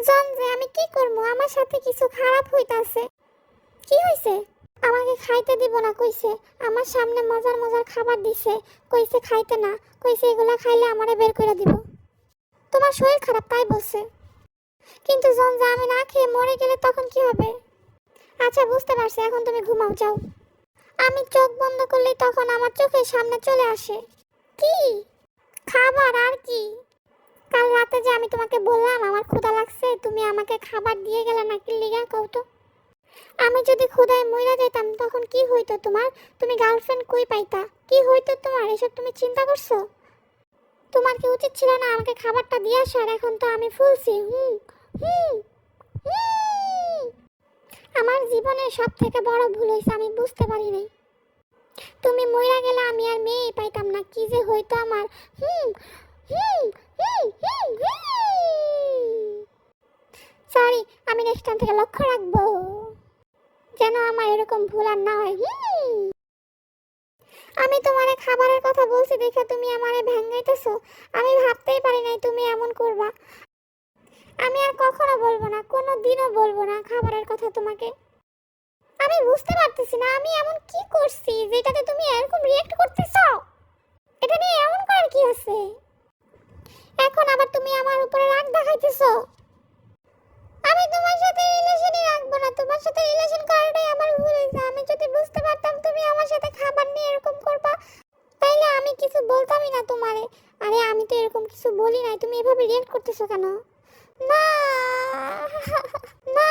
জান যে আমি কি করব, আমার সাথে কিছু খারাপ হইতাছে। কি হইছে? আমাকে খাইতে দিব না কইছে। আমার সামনে মজার মজার খাবার দিছে, কইছে খাইতে না, কইছে এগুলা খাইলে আমারে বের করে দিব। তোমার শরীর খারাপ তাই বলছে। কিন্তু জান যে আমি না খেয়ে মরে গেলে তখন কি হবে? আচ্ছা বুঝতে পারছি, এখন তুমি ঘুমাও যাও। আমি চোখ বন্ধ করলেই তখন আমার চোখের সামনে চলে আসে কি? খাবার আর কি? কাল রাতে যে আমি তোমাকে বললাম আমার ক্ষুধা লাগছে, তুমি আমাকে খাবার দিয়ে গেলে না, কি লিগা কও তো? আমি যদি ক্ষুধায় মইরা যেতাম তখন কি হইতো তোমার? তুমি গার্লফ্রেন্ড কই পাইতা? কি হইতো তোমার? এসব তুমি চিন্তা করছো? তোমার কি উচিত ছিল না আমাকে খাবারটা দিয়ে আসার? এখন তো আমি ফুলছি। হুম হুম হুম। আমার জীবনের সব থেকে বড় ভুল হয়েছে, আমি বুঝতে পারি নাই। তুমি মইরা গেলে আমি আর মেয়েই পাইতাম না, কি যে হইতো আমার। হুম হুম হুম হুম হুম। সরি, আমি নেক্সট টাইম থেকে লক্ষ্য রাখবো যেন আমার এরকম ভুল আর না হয়। আমি তোমারে খাবারের কথা বলছি দেখে তুমি আমারে ভেঙাইতেছো। আমি ভাবতেই পারি নাই তুমি এমন করবা। আমি আর কখনো বলবো না, কোনো দিনও বলবো না খাবারের কথা তোমাকে। আমি বুঝতে পারতেছি না আমি এমন কি করছি যেটাতে তুমি এরকম রিয়েক্ট করতেছো। এটা নিয়ে এমন করার কি আছে? এখন আবার তুমি আমার উপরে রাগ দেখাইতেছো। আমি তোমার সাথে রিলেশনই রাখবো না, তোমার সাথে রিলেশন করাটাই আমার ভুল হয়েছে। আমি যদি বুঝতে পারতাম তুমি আমার সাথে খাবার নিয়ে এরকম করবা, তাইলে আমি কিছু বলতামই না তোমারে। আরে আমি তো এরকম কিছু বলি নাই, তুমি এভাবে রিয়েক্ট করতেছো কেন? না না।